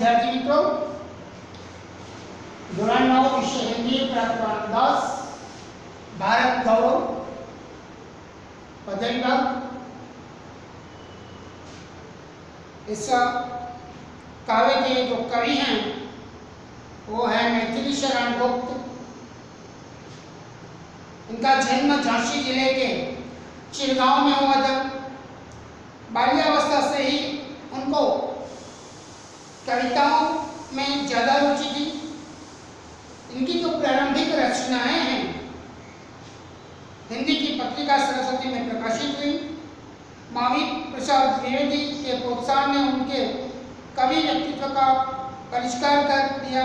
विद्यार्थी मित्रों, धोरण 9 विषय हिंदी प्रकरण 10 भारत गौरव पद्य विभाग। इस काव्य के जो कवि हैं वो है मैथिली शरण गुप्त। इनका जन्म झांसी जिले के चिरगांव में हुआ था। बाल्यावस्था से ही उनको कविताओं में ज्यादा रुचि थी। इनकी जो प्रारंभिक रचनाएं हैं हिंदी की पत्रिका सरस्वती में प्रकाशित हुई। महावीर प्रसाद द्विवेदी के प्रोत्साहन ने उनके कवि व्यक्तित्व का परिष्कार कर दिया।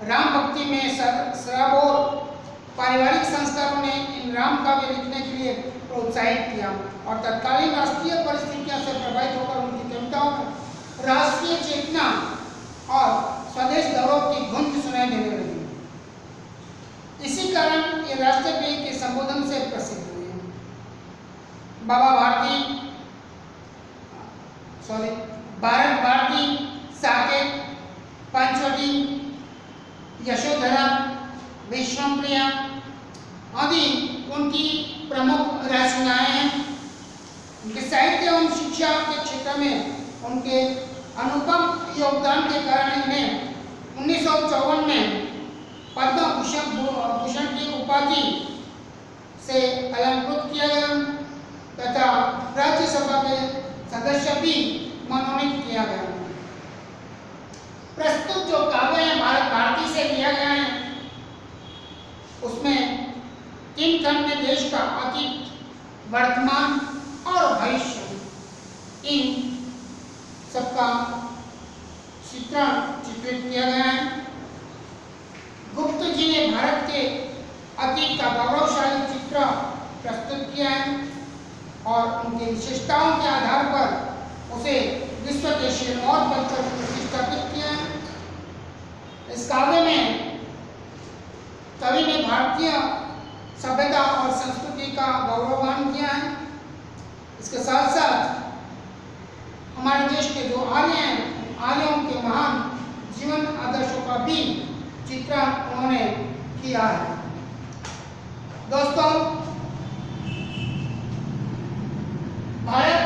राम भक्ति में सराबोर पारिवारिक संस्कारों ने इन राम काव्य लिखने के लिए प्रोत्साहित किया और तत्कालीन राष्ट्रीय परिस्थितियों से प्रभावित होकर उनकी कविताओं में राष्ट्रीय चेतना और स्वदेश गौरव की गूंज सुनाई देने लगी। इसी कारण ये राष्ट्रपति के संबोधन से प्रसिद्ध हुए। भारत भारती, साकेत, पंचवटी, यशोधरा, विश्वप्रिया आदि उनकी प्रमुख रचनाएं हैं। उनके साहित्य एवं शिक्षा के क्षेत्र में उनके अनुपम योगदान के कारण इन्हें 1954 में पद्म भूषण की उपाधि से अलंकृत किया गया तथा राज्यसभा के सदस्य भी मनोनीत किया गया। प्रस्तुत जो काव्य है भारत भारती से लिया गया है उसमें 3 खंड में देश का अतीत, वर्तमान और भविष्य इन सबका चित्रण चित्रित किया गया है। गुप्त जी ने भारत के अतीत का गौरवशाली चित्र प्रस्तुत किया है और उनकी विशेषताओं के आधार पर उसे विश्व के शीर्षों पर प्रतिष्ठापित किया है। इस काव्य में कवि ने भारतीय सभ्यता और संस्कृति का गौरवगान किया है। इसके साथ साथ हमारे देश के जो आर्य हैं, आर्यों के महान जीवन आदर्शों का भी चित्रण उन्होंने किया है। दोस्तों, भारत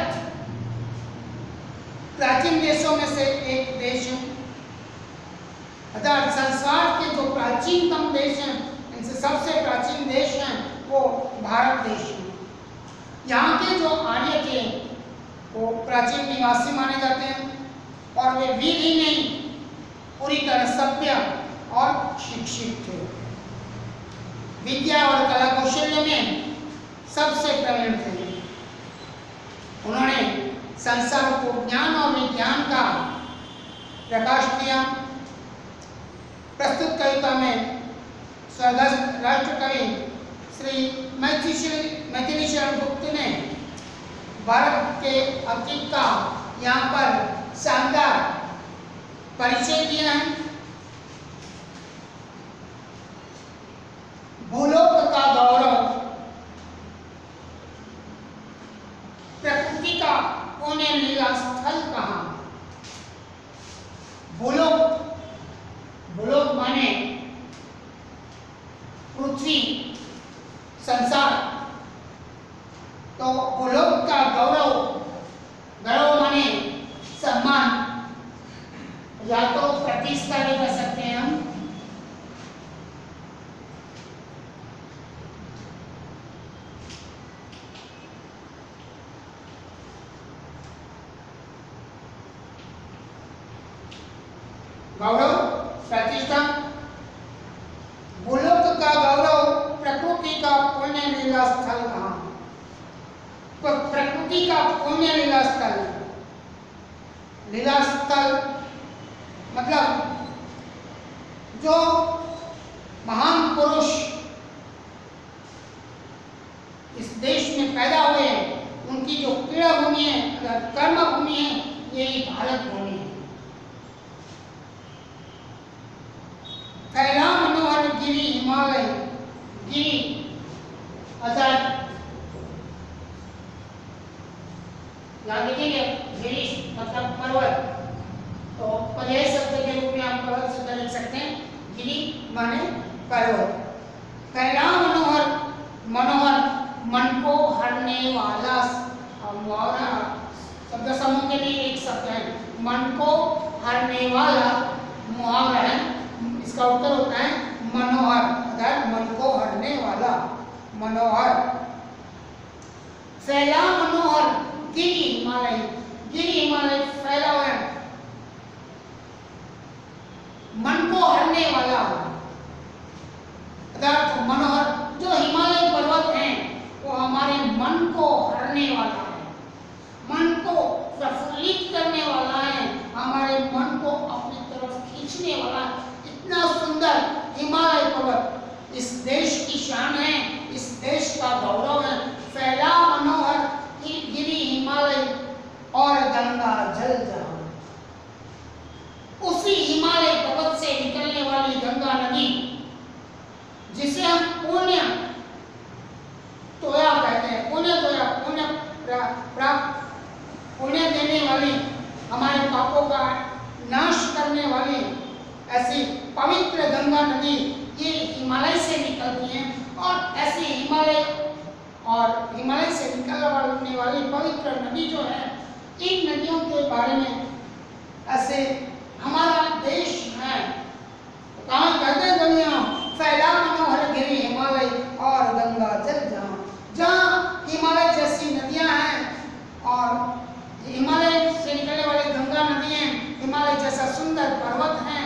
प्राचीन देशों में से एक देश है। अर्थात संसार के जो प्राचीनतम देश हैं इनसे सबसे प्राचीन देश हैं वो भारत देश है। यहाँ के जो आर्य थे वो प्राचीन निवासी माने जाते हैं और वे वीर ही नहीं पूरी तरह सभ्य और शिक्षित थे। विद्या और कला कौशल्य में सबसे प्रवीण थे। उन्होंने संसार को ज्ञान और विज्ञान का प्रकाश दिया। प्रस्तुत कविता में स्वर्गस्थ राष्ट्रकवि श्री मैथिली शरण गुप्त ने भारत के अतीत का यहाँ पर शानदार परिचय दिया है। भूलोक का गौरव, प्रकृति का पुण्य लीला स्थल कहाँ। भूलोक, भूलोक माने पृथ्वी, संसार। तो भूलोक का गौरव, गौरव माने सम्मान या तो प्रतिष्ठा भी कर सकते हैं हम। गौरव, प्रतिष्ठा। भूलोक का गौरव, प्रकृति का पुण्य लीला स्थल कहाँ। प्रकृति का पुण्य लीला स्थल, लीला स्थल मतलब जो महान पुरुष इस देश में पैदा हुए उनकी जो क्रीड़ा भूमि है, कर्म भूमि है, यही भारत भूमि है। कैला मनोहर गिरी हिमालय, गिरी अर्थात यहाँ देखेंगे गिरी मतलब पर्वत, तो पहले माने पर्वत। पहला मनोहर, मनोहर मन को हरने वाला। मुहावरा शब्द समूह के लिए एक शब्द है, मन को हरने वाला मुहावरा है। इसका उत्तर होता है मनोहर, अर्थात मन को हरने वाला मनोहर। फैला मनोहर गिरी हिमालय, गिरी हिमालय फैला हुआ है, मन को हरने वाला अर्थात मनोहर। जो हिमालय पर्वत हैं वो हमारे मन को हरने वाला है, मन को प्रफुल्लित करने वाला है, हमारे मन को अपनी तरफ खींचने वाला। इतना सुंदर हिमालय पर्वत इस देश की शान है, इस देश का गौरव है। फैला मनोहर गिरी हिमालय और गंगा जल जहां। उसी हिमालय पर्वत से निकलने वाली गंगा नदी, जिसे हम पुण्य तोया कहते हैं, पुण्य तोया, पुण्य प्राप्त, पुण्य देने वाली, हमारे पापों का नाश करने वाली ऐसी पवित्र गंगा नदी ये हिमालय से निकलती है। और ऐसी हिमालय और हिमालय से निकलने वाली पवित्र नदी जो है, इन नदियों के बारे में ऐसे हमारा देश है। कहाँ कहते हैं दुनिया, फैला मनोहर गिरी हिमालय और गंगा जल जहां। जहाँ हिमालय जैसी नदियां हैं और हिमालय से निकलने वाली गंगा नदी है, हिमालय जैसा सुंदर पर्वत है,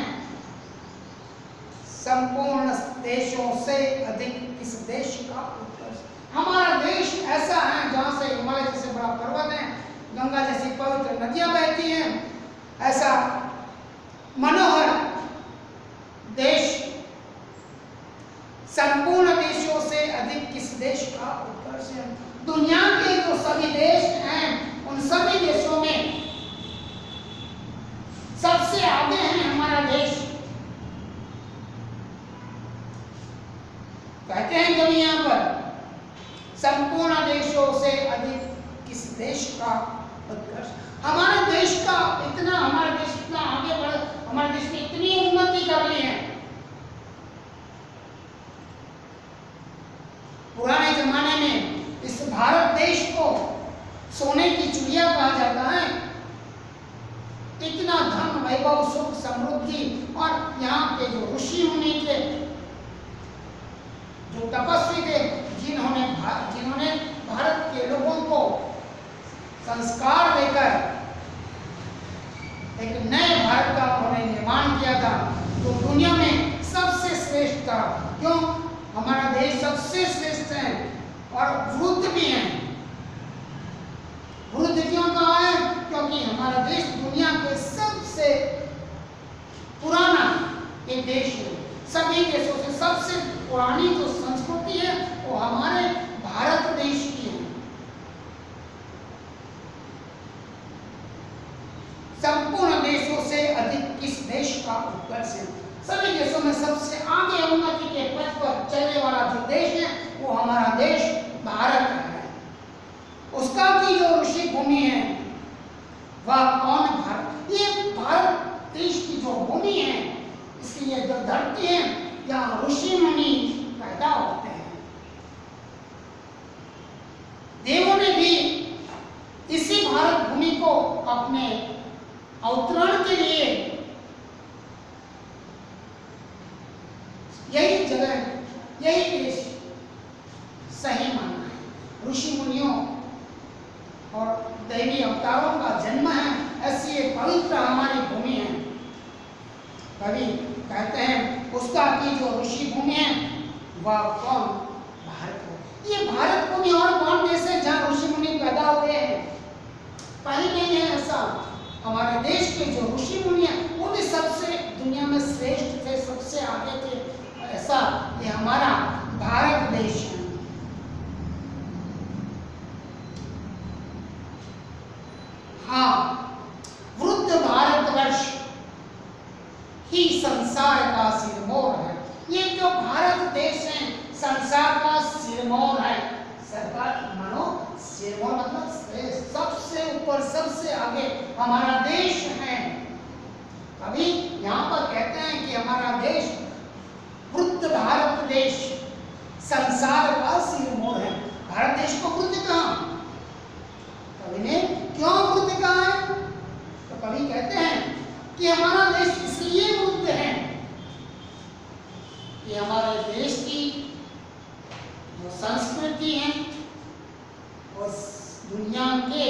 संपूर्ण देशों से अधिक इस देश का उत्कर्ष। हमारा देश ऐसा है जहां से हिमालय जैसे बड़ा पर्वत है, गंगा जैसी पवित्र नदियां बहती हैं, ऐसा मनोहर देश संपूर्ण देशों से अधिक किस देश का उत्कर्ष है। दुनिया के जो सभी देश हैं उन सभी देशों में सबसे आगे है हमारा देश। कहते हैं दुनिया पर संपूर्ण देशों से अधिक किस देश का उत्कर्ष। हमारे देश का इतना, हमारा देश इतना आगे बढ़, हमारे देश ने इतनी उन्नति कर ली है। पुराने जमाने में इस भारत देश को सोने की चिड़िया कहा जाता है। इतना धन वैभव सुख समृद्धि, और यहाँ के जो ऋषि मुनि थे, जो तपस्वी थे, जिन्होंने भारत के लोगों को संस्कार देकर एक नए भारत का उन्होंने निर्माण किया था, जो दुनिया में सबसे श्रेष्ठ था। क्यों? हमारा देश सबसे श्रेष्ठ है और वृद्ध भी है। वृद्ध क्यों कहा है? क्योंकि हमारा देश दुनिया के सबसे पुराना एक देश है। सभी देशों से सबसे पुरानी जो संस्कृति है वो हमारे भारत देश की है। संपूर्ण देशों से अधिक किस देश का उत्कर्ष है। सभी देशों में सबसे आगे उन्नति के पथ पर चलने वाला जो देश है वो हमारा देश भारत है। उसका की जो ऋषि भूमि है वह कौन? भारत। ये भारत देश की जो भूमि है, इसकी ये जो धरती है, यहाँ ऋषि मुनि पैदा होते हैं। देवों ने भी इसी भारत भूमि को अपने अवतरण के लिए यही जगह, यही देश सही माना है। ऋषि मुनियों और दैवी अवतारों का जन्म है, ऐसी ये पवित्र हमारी भूमि है। कवि कहते हैं उसका की जो ऋषि भूमि है वह कौन? भारत है। ये भारत भूमि और कौन देश है जहाँ ऋषि मुनि पैदा हुए हैं? कहीं नहीं है ऐसा। हमारे देश के जो ऋषि मुनि हैं वो भी सबसे दुनिया में श्रेष्ठ थे, सबसे आगे थे। ऐसा ये हमारा भारत देश है। हाँ, वृद्ध भारतवर्ष ही संसार का सिरमौर है। ये जो भारत देश है संसार का सिरमौर है। सरकार मानो सिरमौर मतलब सबसे ऊपर, सबसे आगे हमारा देश है। अभी यहाँ पर कहते हैं कि हमारा देश संसार का सिरमौर है। भारत देश को वृद्ध कहा, कवि ने क्यों वृद्ध कहा है? तो कवि कहते हैं कि हमारा देश इसलिए वृद्ध है कि हमारे देश की जो संस्कृति है वो दुनिया के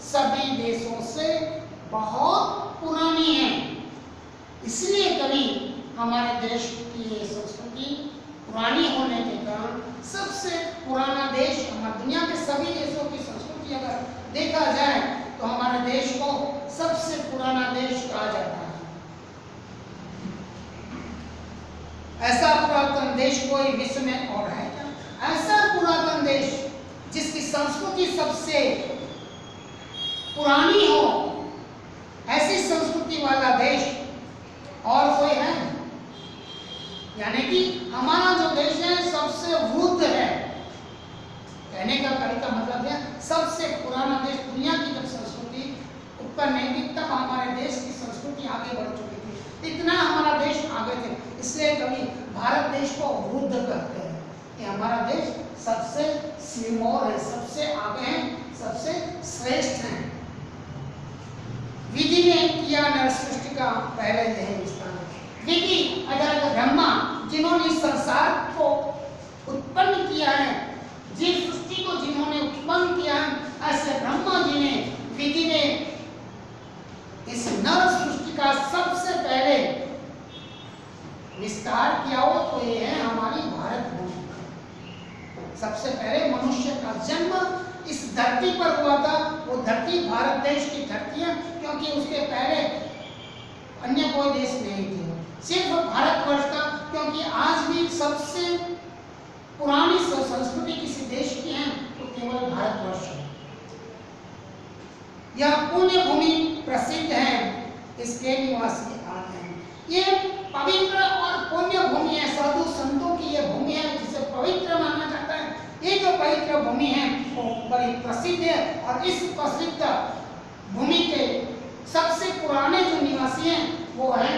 सभी देशों से बहुत पुरानी है। इसलिए कभी हमारे देश की ये संस्कृति पुरानी होने के कारण सबसे पुराना देश, हमारी दुनिया के सभी देशों की संस्कृति अगर देखा जाए तो हमारे देश को सबसे पुराना देश कहा जाता है। ऐसा पुरातन देश कोई विश्व में और है क्या? ऐसा पुरातन देश जिसकी संस्कृति सबसे पुरानी हो, ऐसी संस्कृति वाला देश और कोई है? यानी कि हमारा जो देश है सबसे वृद्ध है। कहने का तरीका मतलब है सबसे पुराना देश। दुनिया की जब संस्कृति उत्पन्न नहीं थी तब हमारे देश की संस्कृति आगे बढ़ चुकी थी, इतना हमारा देश आगे थे। इसलिए कभी भारत देश को वृद्ध कहते हैं कि हमारा देश सबसे सिरमौर है, सबसे आगे है, सबसे श्रेष्ठ है। विधि ने किया नर सृष्टि का पहले यह विस्तार। विधि अगर ब्रह्मा जिन्होंने संसार को उत्पन्न किया है, जीव सृष्टि को जिन्होंने उत्पन्न किया है, ऐसे ब्रह्मा जी ने विधि ने इस नर सृष्टि का सबसे पहले विस्तार किया हो तो ये है हमारी भारत भूमि। सबसे पहले मनुष्य का जन्म इस धरती पर हुआ था। वो धरती भारत देश की धरती है, क्योंकि उसके पहले अन्य कोई देश नहीं थे, सिर्फ भारतवर्ष था। क्योंकि आज भी सबसे पुरानी संस्कृति किसी देश की है तो केवल भारतवर्ष है। यह पुण्य भूमि प्रसिद्ध है, इसके निवासी आते हैं। ये पवित्र और पुण्य भूमि है, साधु संतों की यह भूमि है जिसे पवित्र माना जाता है। ये जो पवित्र भूमि है वो बड़ी प्रसिद्ध है और इस प्रसिद्ध भूमि के सबसे पुराने जो निवासी हैं वो है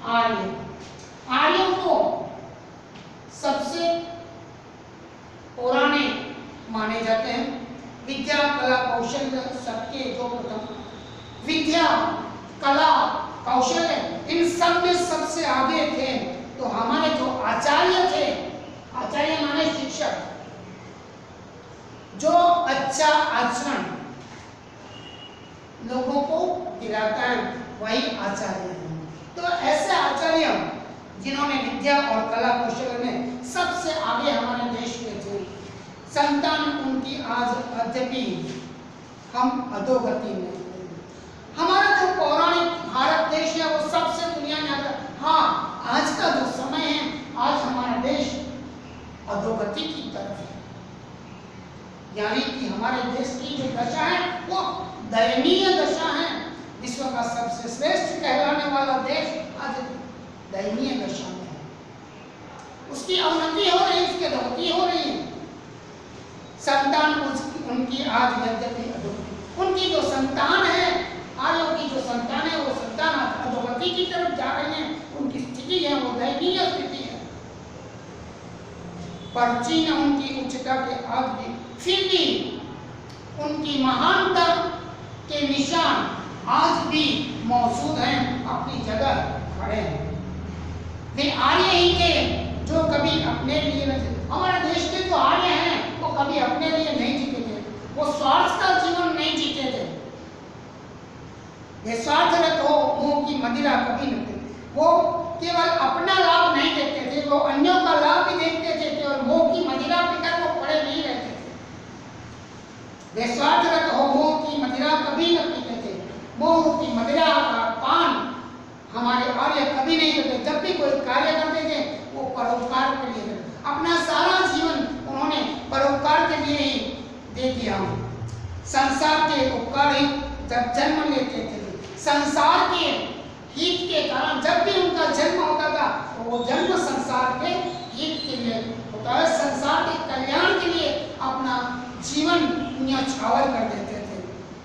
आर्य। आर्यों को सबसे पुराने माने जाते हैं। विद्या कला कौशल सबके जो प्रथम विद्या कला कौशल इन सब में सबसे आगे थे। तो हमारे जो आचार्य थे, आचार्य माने शिक्षक, जो अच्छा आचरण लोगों को दिलाता है वही आचार्य है। तो ऐसे आचार्य जिन्होंने विद्या और कला कौशल में सबसे आगे हमारे देश के थे, संतान उनकी आज अद्यपि हम अधोगति में। हमारा जो पौराणिक भारत देश है वो सबसे दुनिया में आता है। हाँ, आज का जो समय है, आज हमारा देश अधोगति की तरफ है। यानी कि हमारे देश की जो दशा है वो दयनीय दशा है। विश्व का सबसे श्रेष्ठ कहलाने वाला देश आज दयनीय दशा में है। उसकी अवनति हो रही है, उसकी अधोगति हो रही है। संतान उनकी आज यद्यपि अधोगति, उनकी जो संतान है, आर्यों की जो संतान है वो संतान अधोगति की तरफ जा रही है। उनकी स्थिति है वो दयनीय स्थिति है। प्राचीन उनकी उच्चता के आज भी, फिर भी उनकी महानता के निशान आज भी मौजूद हैं, अपनी जगह खड़े हैं। वे आर्य ही थे जो कभी अपने लिए न जीते। हमारे देश के जो आर्य हैं वो कभी अपने लिए नहीं जीते थे, वो स्वार्थ का जीवन नहीं जीते थे। वे स्वार्थरत हो मुंह की मदिरा कभी न पीते। वो केवल अपना लाभ नहीं देखते थे, वो अन्यों का लाभ भी देखते थे। केवल मुंह की मदिरा पीकर वो पड़े नहीं रहते थे। वे स्वार्थरत हो मुंह की मदिरा कभी न पीते थे। मुंह की मदिरा का पान हमारे आर्य कभी नहीं करते। जब भी कोई कार्य करते थे वो परोपकार के लिए करते। अपना सारा जीवन उन्होंने परोपकार के लिए ही दे दिया। संसार के उपकार ही जब जन्म लेते थे, संसार के हित के कारण जब भी उनका जन्म होता था तो वो जन्म संसार के हित के लिए होता है, संसार के कल्याण के लिए अपना जीवन न्यौछावर कर देते थे।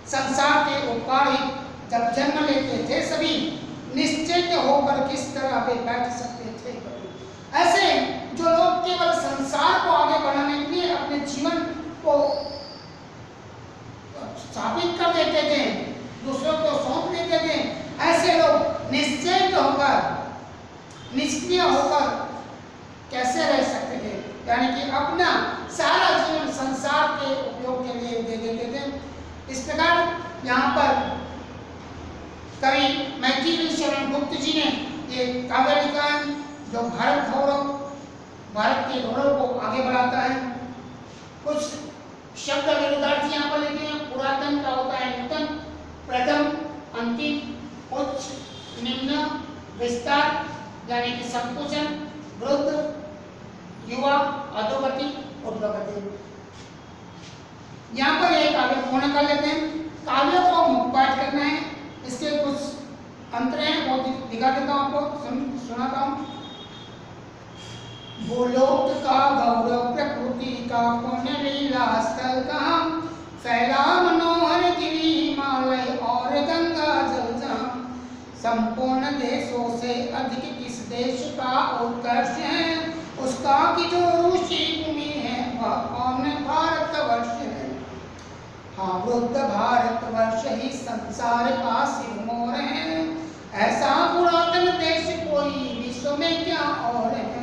संसार के उपकार ही जब जन्म लेते थे सभी निश्चित होकर किस तरह वे बैठ सकते थे। ऐसे जो लोग केवल संसार को आगे जीवन को स्थापित कर देते थे, दूसरों को सौंप देते थे, ऐसे लोग निश्चित होकर, निष्क्रिय होकर कैसे रह सकते थे? यानी कि अपना सारा जीवन संसार के उपयोग के लिए दे देते थे। इस प्रकार यहाँ पर कवि मैथिली शरण गुप्त जी ने ये काव्य लिखा है जो भारत के गौरव को आगे बढ़ाता है। कुछ शब्द विरुद्धार्थी यहाँ पर लिखे हैं। पुरातन का होता है नूतन, प्रथम, अंतिम, उच्च, निम्न, विस्तार यानी कि संकुचन, वृद्ध, युवा, अधोगति, ऊर्ध्वगति। यहाँ पर एक काव्य पूर्ण कर लेते हैं। काव्य को मुखपाठ करना है, इसके कुछ अंतर हैं वो दिखा देता हूँ आपको, सुनाता हूँ। भूलोक का गौरव प्रकृति का पुण्य लीला स्थल कहाँ, फैला मनोहर गिरी हिमालय और गंगा जल जहाँ, संपूर्ण देशों से अधिक किस देश का उत्कर्ष है, उसका की जो ऋषि भूमि है वह कौन भारतवर्ष है। हाँ, वृद्ध भारतवर्ष ही संसार का सिरमौर है, ऐसा पुरातन देश कोई विश्व में क्या और है।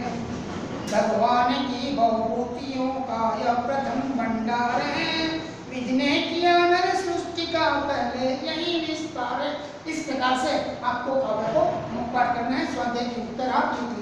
भगवान की बहुभूतियों का यह प्रथम भंडार है, विधि ने किया नर सृष्टि का पहले यही विस्तार है। इस प्रकार से आपको काव्य को मुखपाठ करना है। स्वाध्याय के उत्तर आप लिख